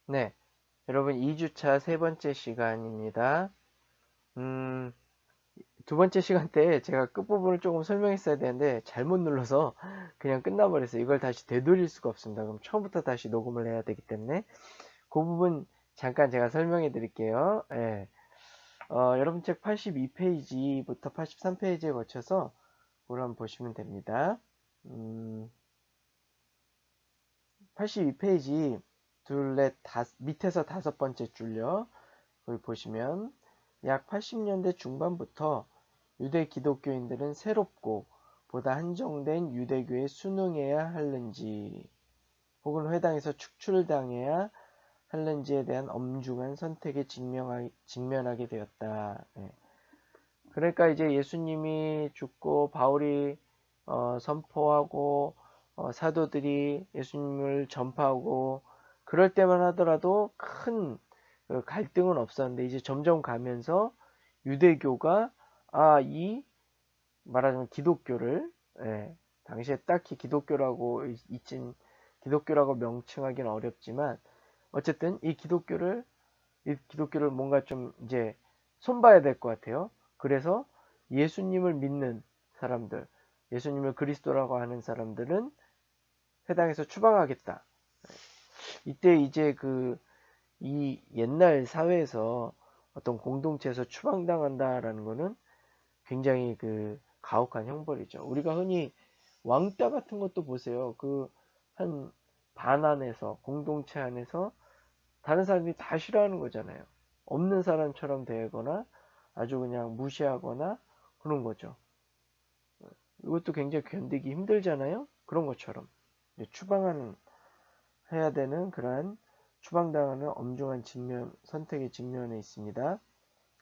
네, 여러분 2주차 세 번째 시간입니다. 음, 두 번째 시간 때 제가 끝부분을 조금 설명했어야 되는데 잘못 눌러서 그냥 끝나버렸어요. 이걸 다시 되돌릴 수가 없습니다. 그럼 처음부터 다시 녹음을 해야 되기 때문에 그 부분 잠깐 제가 설명해 드릴게요. 예. 여러분 책 82페이지부터 83페이지에 거쳐서 그걸 한번 보시면 됩니다. 82페이지 둘레 밑에서 다섯 번째 줄요. 거기 보시면 약 80년대 중반부터 유대 기독교인들은 새롭고 보다 한정된 유대교에 순응해야 하는지 혹은 회당에서 축출당해야 하는지에 대한 엄중한 선택에 직면하게 되었다. 예. 그러니까 이제 예수님이 죽고 바울이 선포하고 사도들이 예수님을 전파하고 그럴 때만 하더라도 큰 갈등은 없었는데 이제 점점 가면서 유대교가 이 말하자면 기독교를 예, 당시에 딱히 기독교라고 있진 기독교라고 명칭하기는 어렵지만 어쨌든 이 기독교를 뭔가 좀 이제 손봐야 될 것 같아요. 그래서 예수님을 믿는 사람들, 예수님을 그리스도라고 하는 사람들은 회당에서 추방하겠다. 이때 이제 이 옛날 사회에서 어떤 공동체에서 추방당한다라는 거는 굉장히 가혹한 형벌이죠. 우리가 흔히 왕따 같은 것도 보세요. 한 반 안에서 공동체 안에서 다른 사람들이 다 싫어하는 거잖아요. 없는 사람처럼 대거나 아주 그냥 무시하거나 그런 거죠. 이것도 굉장히 견디기 힘들잖아요. 그런 것처럼 추방하는 해야 되는 그러한 추방당하는 엄중한 선택의 직면에 있습니다.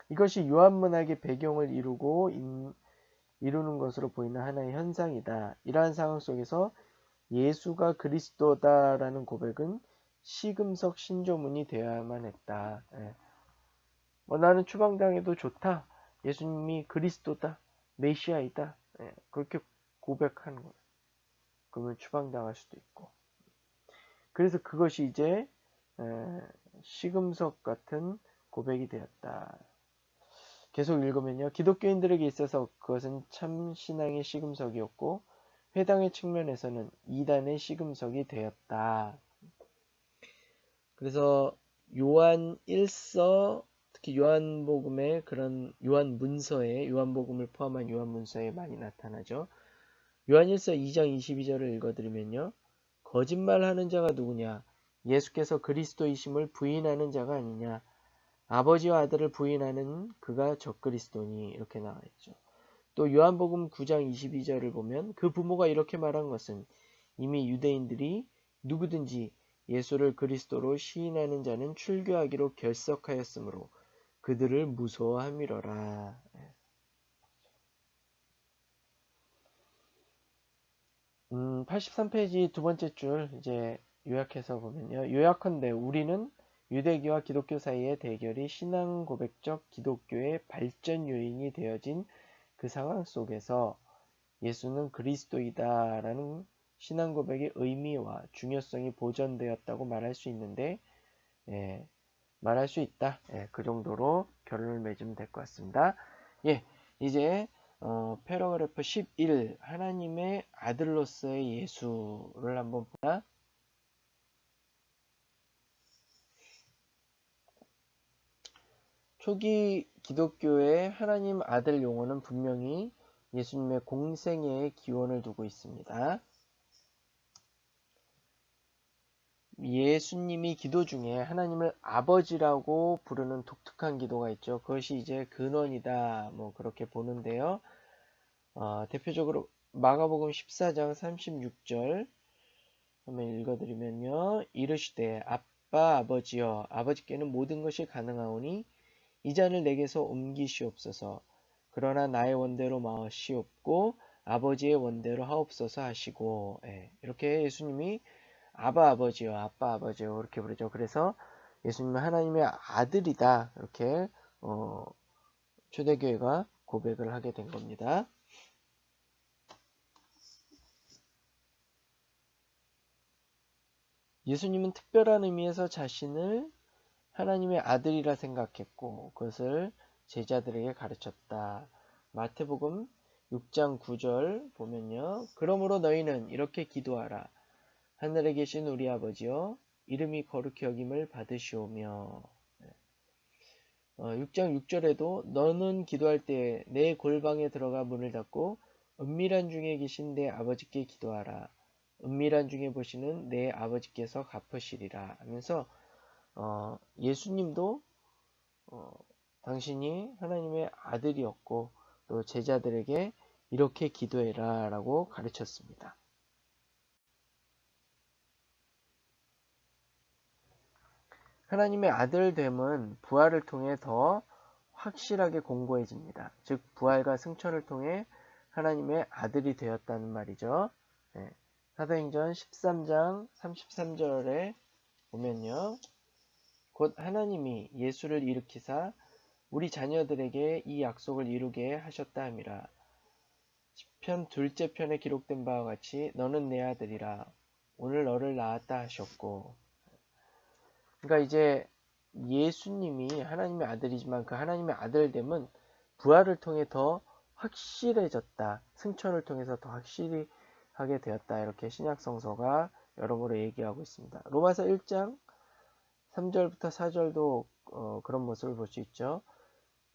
이것이 유한문학의 배경을 이루는 것으로 보이는 하나의 현상이다. 이러한 상황 속에서 예수가 그리스도다라는 고백은 시금석 신조문이 되어야만 했다. 예. 나는 추방당해도 좋다. 예수님이 그리스도다. 메시아이다. 예, 그렇게 고백하는 거예요. 그러면 추방당할 수도 있고. 그래서 그것이 이제 시금석 같은 고백이 되었다. 계속 읽으면요. 기독교인들에게 있어서 그것은 참 신앙의 시금석이었고 회당의 측면에서는 이단의 시금석이 되었다. 그래서 요한 1서 특히 요한복음의 그런 요한문서에 요한복음을 포함한 요한문서에 많이 나타나죠. 요한 1서 2장 22절을 읽어드리면요. 거짓말하는 자가 누구냐? 예수께서 그리스도이심을 부인하는 자가 아니냐? 아버지와 아들을 부인하는 그가 적그리스도니 이렇게 나와 있죠. 또 요한복음 9장 22절을 보면 그 부모가 이렇게 말한 것은 이미 유대인들이 누구든지 예수를 그리스도로 시인하는 자는 출교하기로 결석하였으므로 그들을 무서워함이로라. 83페이지 두 번째 줄 이제 요약해서 보면요. 요약컨대 우리는 유대교와 기독교 사이의 대결이 신앙 고백적 기독교의 발전 요인이 되어진 그 상황 속에서 예수는 그리스도이다라는 신앙 고백의 의미와 중요성이 보존되었다고 말할 수 있는데 예, 말할 수 있다. 예, 그 정도로 결론을 맺으면 될 것 같습니다. 예, 이제 패러그래프 11 하나님의 아들로서의 예수를 한번 보자. 초기 기독교의 하나님 아들 용어는 분명히 예수님의 공생애의 기원을 두고 있습니다. 예수님이 기도 중에 하나님을 아버지라고 부르는 독특한 기도가 있죠. 그것이 이제 근원이다. 뭐 그렇게 보는데요. 대표적으로 마가복음 14장 36절 한번 읽어드리면요. 이르시되 아빠 아버지여 아버지께는 모든 것이 가능하오니 이 잔을 내게서 옮기시옵소서. 그러나 나의 원대로 마시옵고 아버지의 원대로 하옵소서 하시고 이렇게 예수님이 아버지요 아빠 아버지요 이렇게 부르죠. 그래서 예수님은 하나님의 아들이다 이렇게 초대교회가 고백을 하게 된 겁니다. 예수님은 특별한 의미에서 자신을 하나님의 아들이라 생각했고 그것을 제자들에게 가르쳤다. 마태복음 6장 9절 보면요. 그러므로 너희는 이렇게 기도하라. 하늘에 계신 우리 아버지여 이름이 거룩히 여김을 받으시오며 6장 6절에도 너는 기도할 때 내 골방에 들어가 문을 닫고 은밀한 중에 계신 내 아버지께 기도하라. 은밀한 중에 보시는 내 아버지께서 갚으시리라 하면서 예수님도 당신이 하나님의 아들이었고 또 제자들에게 이렇게 기도해라 라고 가르쳤습니다. 하나님의 아들됨은 부활을 통해 더 확실하게 공고해집니다. 즉 부활과 승천을 통해 하나님의 아들이 되었다는 말이죠. 네. 사도행전 13장 33절에 보면요. 곧 하나님이 예수를 일으키사 우리 자녀들에게 이 약속을 이루게 하셨다 함이라. 시편 둘째 편에 기록된 바와 같이 너는 내 아들이라 오늘 너를 낳았다 하셨고, 그러니까 이제 예수님이 하나님의 아들이지만 그 하나님의 아들됨은 부활을 통해 더 확실해졌다. 승천을 통해서 더 확실히 하게 되었다. 이렇게 신약성서가 여러모로 얘기하고 있습니다. 로마서 1장 3절부터 4절도 그런 모습을 볼 수 있죠.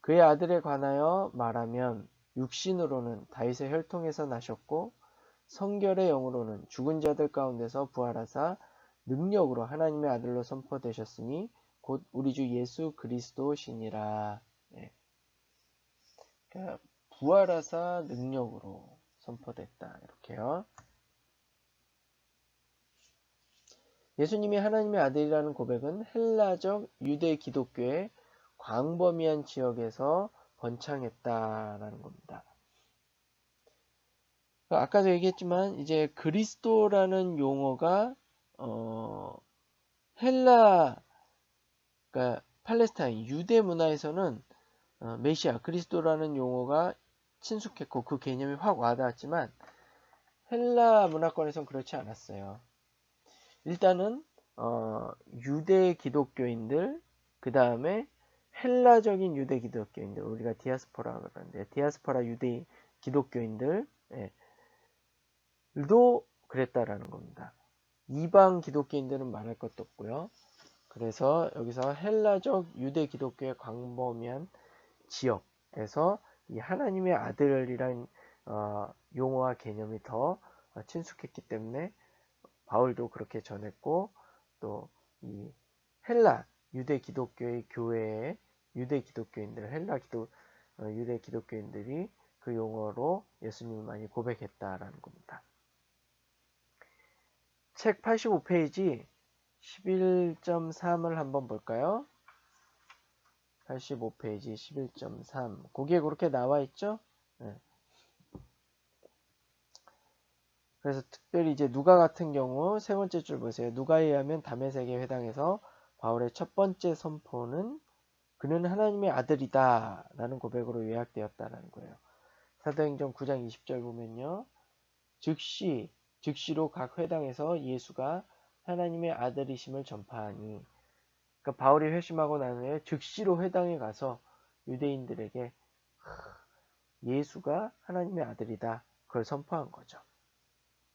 그의 아들에 관하여 말하면 육신으로는 다윗의 혈통에서 나셨고 성결의 영으로는 죽은 자들 가운데서 부활하사 능력으로 하나님의 아들로 선포되셨으니 곧 우리 주 예수 그리스도시니라. 네. 그러니까 부활하사 능력으로 선포됐다. 이렇게요. 예수님이 하나님의 아들이라는 고백은 헬라적 유대 기독교의 광범위한 지역에서 번창했다라는 겁니다. 아까도 얘기했지만 이제 그리스도라는 용어가 헬라, 그러니까 팔레스타인 유대 문화에서는 메시아 그리스도라는 용어가 친숙했고 그 개념이 확 와닿았지만 헬라 문화권에서는 그렇지 않았어요. 일단은 유대 기독교인들, 그 다음에 헬라적인 유대 기독교인들, 우리가 디아스포라고 그러는데 디아스포라 유대 기독교인들 도 그랬다라는 겁니다. 이방 기독교인들은 말할 것도 없고요. 그래서 여기서 헬라적 유대 기독교의 광범위한 지역에서 이 하나님의 아들이란 용어와 개념이 더 친숙했기 때문에 바울도 그렇게 전했고 또 이 헬라 유대 기독교의 교회의 유대 기독교인들 유대 기독교인들이 그 용어로 예수님을 많이 고백했다라는 겁니다. 책 85페이지 11.3을 한번 볼까요? 85페이지 11.3 거기에 그렇게 나와 있죠? 네. 그래서 특별히 이제 누가 같은 경우 세 번째 줄 보세요. 누가에 의하면 다메섹의 회당에서 바울의 첫 번째 선포는 그는 하나님의 아들이다 라는 고백으로 요약되었다라는 거예요. 사도행전 9장 20절 보면요. 즉시로 각 회당에서 예수가 하나님의 아들이심을 전파하니, 그러니까 바울이 회심하고 난 후에 즉시로 회당에 가서 유대인들에게 예수가 하나님의 아들이다 그걸 선포한 거죠.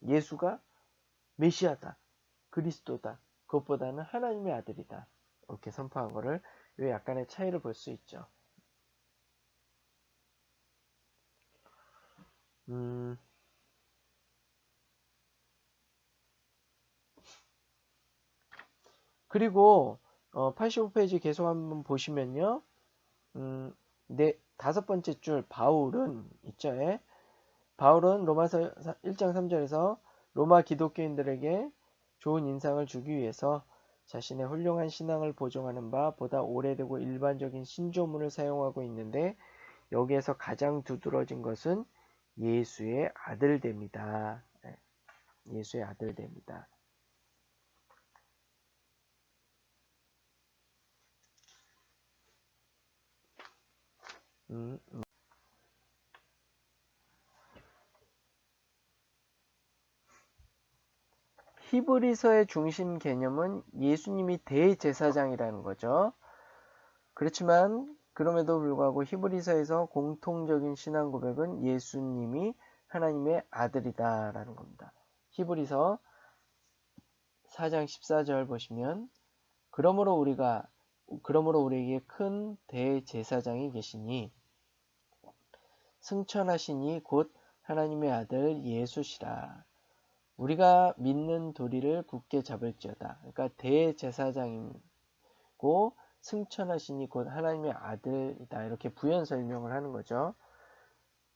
예수가 메시아다, 그리스도다, 그것보다는 하나님의 아들이다 이렇게 선포한 거를 요 약간의 차이를 볼 수 있죠. 그리고 85페이지 계속 한번 보시면요. 다섯 번째 줄 바울은 있죠. 바울은 로마서 1장 3절에서 로마 기독교인들에게 좋은 인상을 주기 위해서 자신의 훌륭한 신앙을 보증하는 바 보다 오래되고 일반적인 신조문을 사용하고 있는데 여기에서 가장 두드러진 것은 예수의 아들됨이다. 예수의 아들됨이다. 히브리서의 중심 개념은 예수님이 대제사장이라는 거죠. 그렇지만 그럼에도 불구하고 히브리서에서 공통적인 신앙 고백은 예수님이 하나님의 아들이다라는 겁니다. 히브리서 4장 14절 보시면 그러므로 우리에게 큰 대제사장이 계시니 승천하시니 곧 하나님의 아들 예수시라. 우리가 믿는 도리를 굳게 잡을지어다. 그러니까 대제사장이고 승천하시니 곧 하나님의 아들이다. 이렇게 부연 설명을 하는 거죠.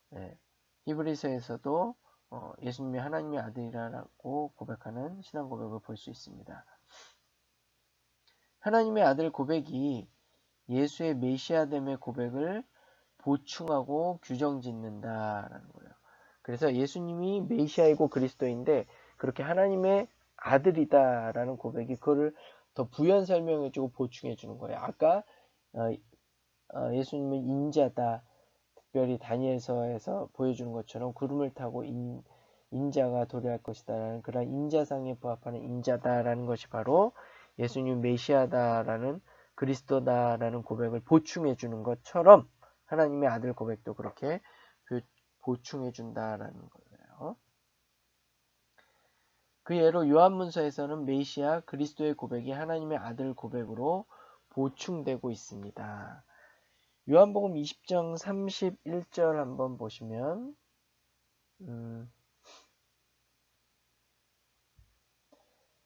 네. 히브리서에서도 예수님이 하나님의 아들이라고 고백하는 신앙 고백을 볼 수 있습니다. 하나님의 아들 고백이 예수의 메시아됨의 고백을 보충하고 규정짓는다라는 거예요. 그래서 예수님이 메시아이고 그리스도인데 그렇게 하나님의 아들이다라는 고백이 그거를 더 부연 설명해주고 보충해주는 거예요. 아까 예수님은 인자다. 특별히 다니엘서에서 보여주는 것처럼 구름을 타고 인자가 도래할 것이다라는 그런 인자상에 부합하는 인자다라는 것이 바로 예수님 메시아다라는 그리스도다라는 고백을 보충해 주는 것처럼 하나님의 아들 고백도 그렇게 보충해 준다라는 거예요. 그 예로 요한문서에서는 메시아 그리스도의 고백이 하나님의 아들 고백으로 보충되고 있습니다. 요한복음 20장 31절 한번 보시면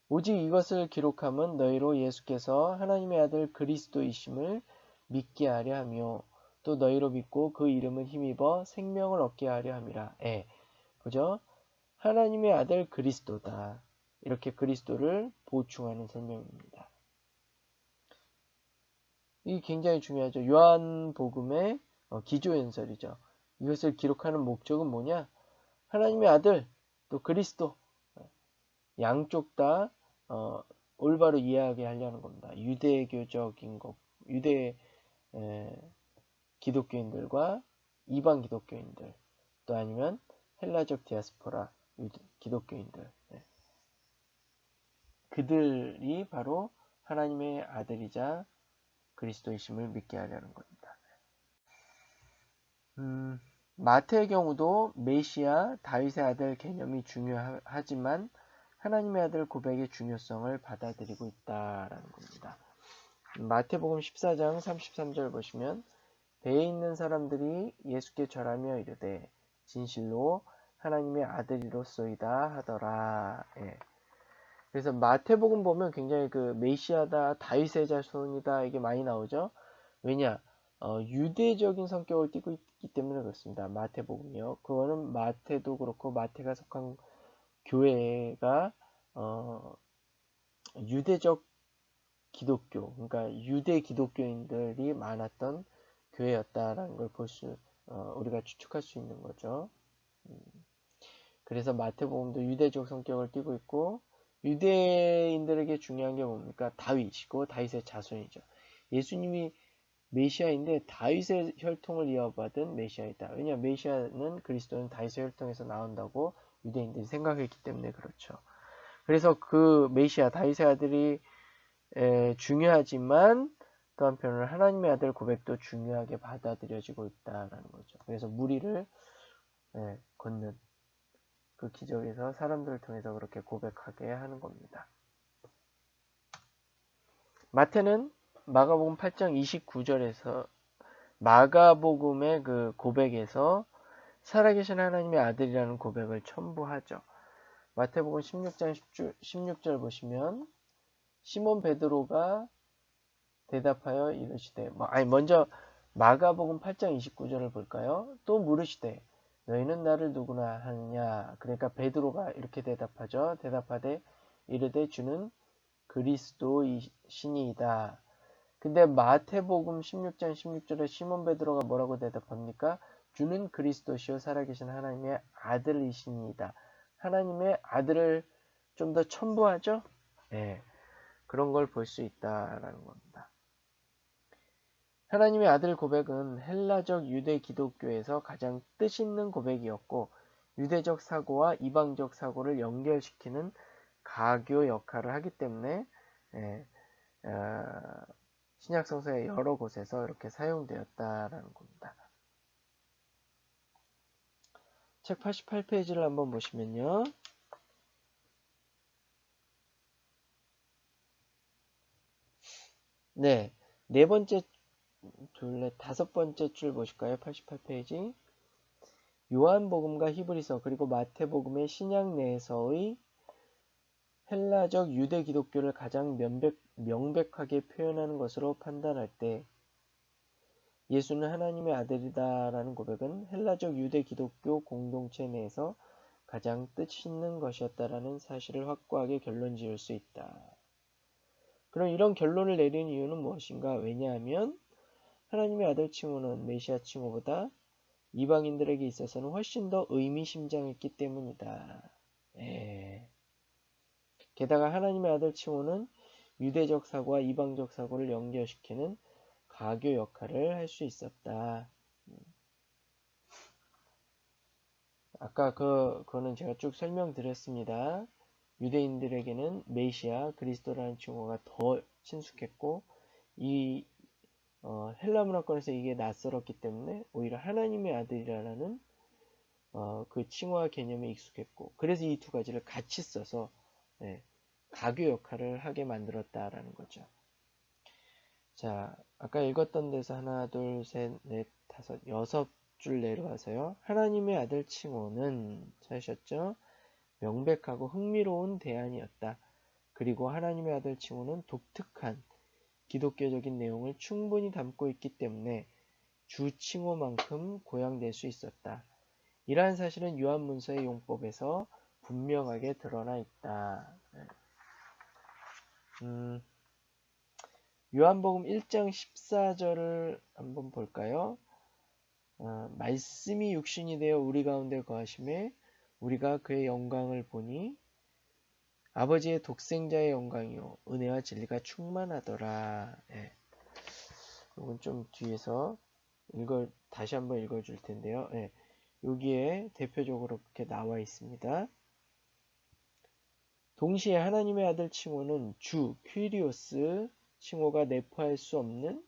오직 이것을 기록함은 너희로 예수께서 하나님의 아들 그리스도이심을 믿게 하려 하며 또 너희로 믿고 그 이름을 힘입어 생명을 얻게 하려 함이라. 그죠? 하나님의 아들 그리스도다. 이렇게 그리스도를 보충하는 설명입니다. 이게 굉장히 중요하죠. 요한복음의 기조연설이죠. 이것을 기록하는 목적은 뭐냐? 하나님의 아들, 또 그리스도 양쪽 다 올바로 이해하게 하려는 겁니다. 유대교적인 것, 유대 기독교인들과 이방 기독교인들, 또 아니면 헬라적 디아스포라 기독교인들, 그들이 바로 하나님의 아들이자 그리스도이심을 믿게 하려는 겁니다. 마태의 경우도 메시아, 다윗의 아들 개념이 중요하지만 하나님의 아들 고백의 중요성을 받아들이고 있다라는 겁니다. 마태복음 14장 33절 보시면 배에 있는 사람들이 예수께 절하며 이르되 진실로 하나님의 아들이로소이다 하더라. 그래서 마태복음 보면 굉장히 그 메시아다, 다윗의 자손이다 이게 많이 나오죠. 왜냐? 유대적인 성격을 띠고 있기 때문에 그렇습니다. 마태복음이요. 그거는 마태도 그렇고 마태가 속한 교회가 유대적 기독교, 그러니까 유대 기독교인들이 많았던 교회였다라는 걸 우리가 추측할 수 있는 거죠. 그래서 마태복음도 유대적 성격을 띠고 있고 유대인들에게 중요한 게 뭡니까? 다윗이고 다윗의 자손이죠. 예수님이 메시아인데 다윗의 혈통을 이어받은 메시아이다. 왜냐 메시아는 그리스도는 다윗의 혈통에서 나온다고 유대인들이 생각했기 때문에 그렇죠. 그래서 그 메시아 다윗의 아들이 중요하지만 또 한편으로 하나님의 아들 고백도 중요하게 받아들여지고 있다라는 거죠. 그래서 무리를 걷는 그 기적에서 사람들을 통해서 그렇게 고백하게 하는 겁니다. 마태는 마가복음 8장 29절에서 마가복음의 그 고백에서 살아계신 하나님의 아들이라는 고백을 첨부하죠. 마태복음 16장 16절 보시면 시몬 베드로가 대답하여 이르시되 먼저 마가복음 8장 29절을 볼까요? 또 물으시되 너희는 나를 누구나 하느냐? 그러니까 베드로가 이렇게 대답하죠. 대답하되 이르되 주는 그리스도이시니이다. 근데 마태복음 16장 16절에 시몬 베드로가 뭐라고 대답합니까? 주는 그리스도시요 살아계신 하나님의 아들이시니이다. 하나님의 아들을 좀 더 첨부하죠? 그런 걸 볼 수 있다라는 겁니다. 하나님의 아들 고백은 헬라적 유대 기독교에서 가장 뜻있는 고백이었고 유대적 사고와 이방적 사고를 연결시키는 가교 역할을 하기 때문에 예, 신약 성서의 여러 곳에서 이렇게 사용되었다라는 겁니다. 책 88페이지를 한번 보시면요. 네, 네 번째, 다섯 번째 줄 보실까요? 88페이지. 요한복음과 히브리서 그리고 마태복음의 신약 내에서의 헬라적 유대 기독교를 가장 명백하게 표현하는 것으로 판단할 때 예수는 하나님의 아들이다라는 고백은 헬라적 유대 기독교 공동체 내에서 가장 뜻있는 것이었다라는 사실을 확고하게 결론 지을 수 있다. 그럼 이런 결론을 내린 이유는 무엇인가? 왜냐하면 하나님의 아들 칭호는 메시아 칭호보다 이방인들에게 있어서는 훨씬 더 의미심장했기 때문이다. 게다가 하나님의 아들 칭호는 유대적 사고와 이방적 사고를 연결시키는 가교 역할을 할 수 있었다. 아까 그거는 제가 쭉 설명드렸습니다. 유대인들에게는 메시아, 그리스도라는 칭호가 더 친숙했고 이 헬라 문화권에서 이게 낯설었기 때문에 오히려 하나님의 아들이라는 그 칭호와 개념에 익숙했고 그래서 이 두 가지를 같이 써서 가교 역할을 하게 만들었다라는 거죠. 자, 아까 읽었던 데서 하나, 둘, 셋, 넷, 다섯, 여섯 줄 내려와서요. 하나님의 아들 칭호는 찾으셨죠? 명백하고 흥미로운 대안이었다. 그리고 하나님의 아들 칭호는 독특한 기독교적인 내용을 충분히 담고 있기 때문에 주 칭호만큼 고양될 수 있었다. 이러한 사실은 요한문서의 용법에서 분명하게 드러나 있다. 요한복음 1장 14절을 한번 볼까요? 말씀이 육신이 되어 우리 가운데 거하심에 우리가 그의 영광을 보니 아버지의 독생자의 영광이요 은혜와 진리가 충만하더라. 이건 좀 뒤에서 다시 한번 읽어줄 텐데요. 여기에 대표적으로 그렇게 나와 있습니다. 동시에 하나님의 아들 칭호는 주, 퀴리오스 칭호가 내포할 수 없는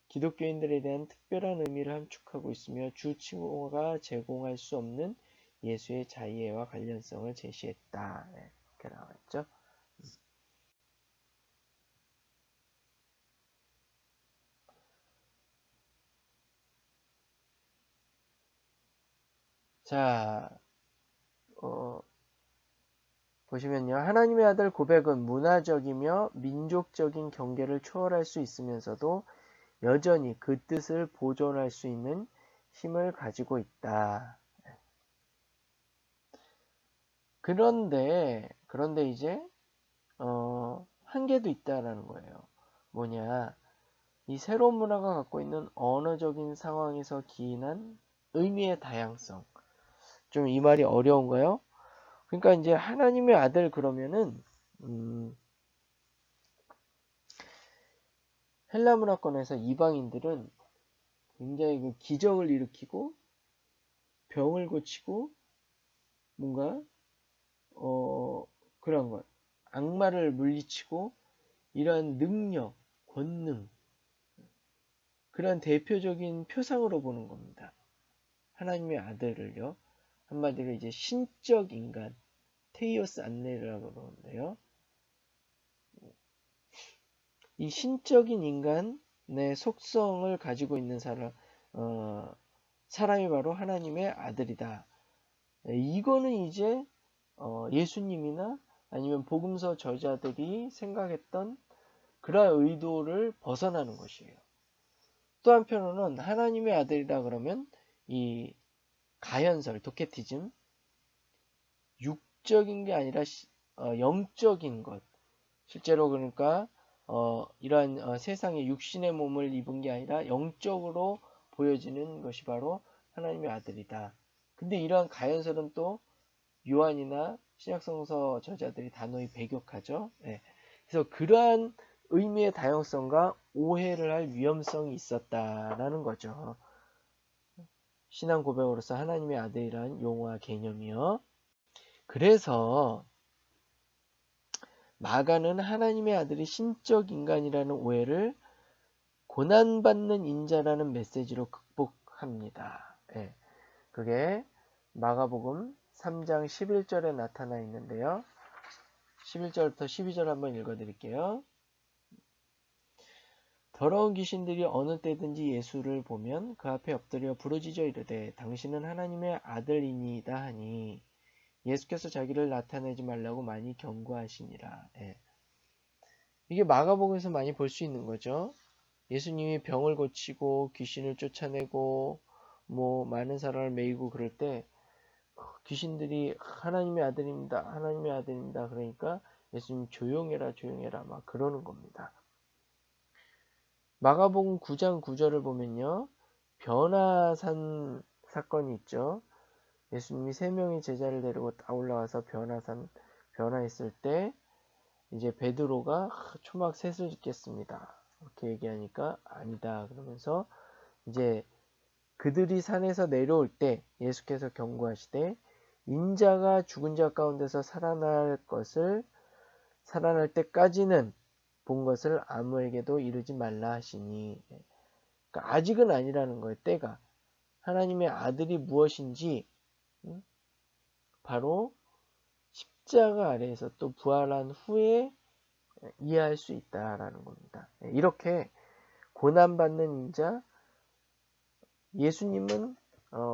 기독교인들에 대한 특별한 의미를 함축하고 있으며 주 칭호가 제공할 수 없는 예수의 자의와 관련성을 제시했다. 이렇게 나와있죠. 자, 보시면요. 하나님의 아들 고백은 문화적이며 민족적인 경계를 초월할 수 있으면서도 여전히 그 뜻을 보존할 수 있는 힘을 가지고 있다. 그런데 이제 한계도 있다라는 거예요. 뭐냐? 이 새로운 문화가 갖고 있는 언어적인 상황에서 기인한 의미의 다양성. 좀 이 말이 어려운가요? 그러니까 이제 하나님의 아들 그러면은 헬라 문화권에서 이방인들은 굉장히 그 기적을 일으키고 병을 고치고 뭔가 그런 것 악마를 물리치고 이러한 능력, 권능 그런 대표적인 표상으로 보는 겁니다. 하나님의 아들을요. 한마디로 이제 신적 인간, 테이오스 안네라고 그러는데요. 이 신적인 인간의 속성을 가지고 있는 사람이 바로 하나님의 아들이다. 이거는 이제 예수님이나 아니면 복음서 저자들이 생각했던 그러한 의도를 벗어나는 것이에요. 또 한편으로는 하나님의 아들이다 그러면 이 가현설, 도케티즘, 육적인 게 아니라 영적인 것. 실제로 그러니까 이러한 세상에 육신의 몸을 입은 게 아니라 영적으로 보여지는 것이 바로 하나님의 아들이다. 근데 이러한 가현설은 또 요한이나 신약성서 저자들이 단호히 배격하죠. 그래서 그러한 의미의 다양성과 오해를 할 위험성이 있었다라는 거죠. 신앙 고백으로서 하나님의 아들이란 용어와 개념이요. 그래서 마가는 하나님의 아들이 신적 인간이라는 오해를 고난받는 인자라는 메시지로 극복합니다. 예, 그게 마가복음 3장 11절에 나타나 있는데요. 11절부터 12절 한번 읽어드릴게요. 더러운 귀신들이 어느 때든지 예수를 보면 그 앞에 엎드려 부르짖어 이르되 당신은 하나님의 아들이니이다 하니 예수께서 자기를 나타내지 말라고 많이 경고하시니라. 예. 이게 마가복음에서 많이 볼 수 있는 거죠. 예수님이 병을 고치고 귀신을 쫓아내고 뭐 많은 사람을 메이고 그럴 때 귀신들이 하나님의 아들입니다. 하나님의 아들입니다. 그러니까 예수님 조용해라 조용해라 막 그러는 겁니다. 마가복음 9장 9절을 보면요. 변화산 사건이 있죠. 예수님이 3명의 제자를 데리고 딱 올라와서 변화했을 때 이제 베드로가 초막 셋을 짓겠습니다. 이렇게 얘기하니까 아니다 그러면서 이제 그들이 산에서 내려올 때 예수께서 경고하시되 인자가 죽은 자 가운데서 살아날 때까지는 본 것을 아무에게도 이르지 말라 하시니 그러니까 아직은 아니라는 거예요. 때가 하나님의 아들이 무엇인지 바로 십자가 아래에서 또 부활한 후에 이해할 수 있다라는 겁니다. 이렇게 고난받는 인자 예수님은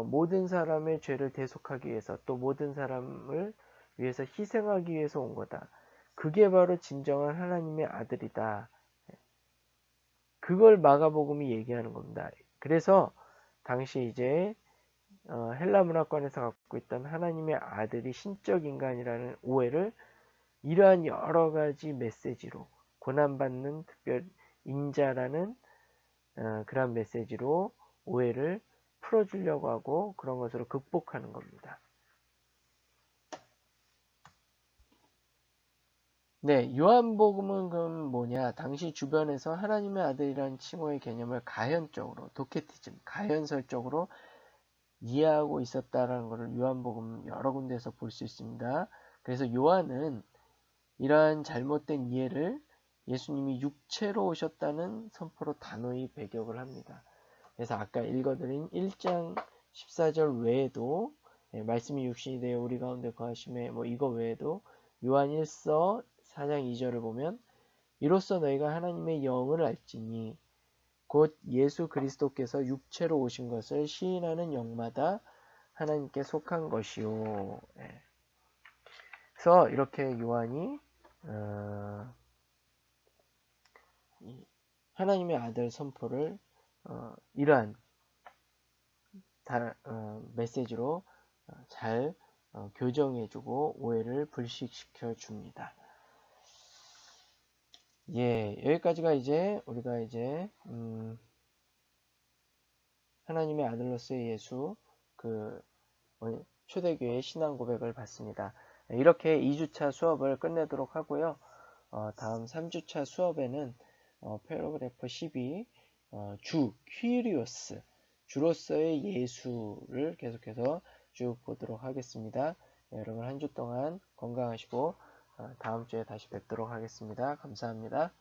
모든 사람의 죄를 대속하기 위해서 또 모든 사람을 위해서 희생하기 위해서 온 거다. 그게 바로 진정한 하나님의 아들이다. 그걸 마가복음이 얘기하는 겁니다. 그래서 당시 이제 헬라 문화권에서 갖고 있던 하나님의 아들이 신적 인간이라는 오해를 이러한 여러 가지 메시지로 고난받는 특별 인자라는 그런 메시지로 오해를 풀어주려고 하고 그런 것으로 극복하는 겁니다. 네, 요한복음은 그럼 뭐냐? 당시 주변에서 하나님의 아들이라는 칭호의 개념을 가현적으로, 도케티즘, 가현설적으로 이해하고 있었다라는 것을 요한복음 여러 군데에서 볼 수 있습니다. 그래서 요한은 이러한 잘못된 이해를 예수님이 육체로 오셨다는 선포로 단호히 배격을 합니다. 그래서 아까 읽어드린 1장 14절 외에도 말씀이 육신이 되어 우리 가운데 거하심에 뭐 이거 외에도 요한 1서 4장 2절을 보면 이로써 너희가 하나님의 영을 알지니 곧 예수 그리스도께서 육체로 오신 것을 시인하는 영마다 하나님께 속한 것이요. 그래서 이렇게 요한이 하나님의 아들 선포를 이러한 메시지로 잘 교정해주고 오해를 불식시켜 줍니다. 예, 여기까지가 이제 우리가 이제 하나님의 아들로서의 예수 그 초대교회 신앙 고백을 봤습니다. 이렇게 2주차 수업을 끝내도록 하고요. 다음 3주차 수업에는 패러그래프 12 퀴리오스 주로서의 예수를 계속해서 쭉 보도록 하겠습니다. 여러분 한 주 동안 건강하시고 다음 주에 다시 뵙도록 하겠습니다. 감사합니다.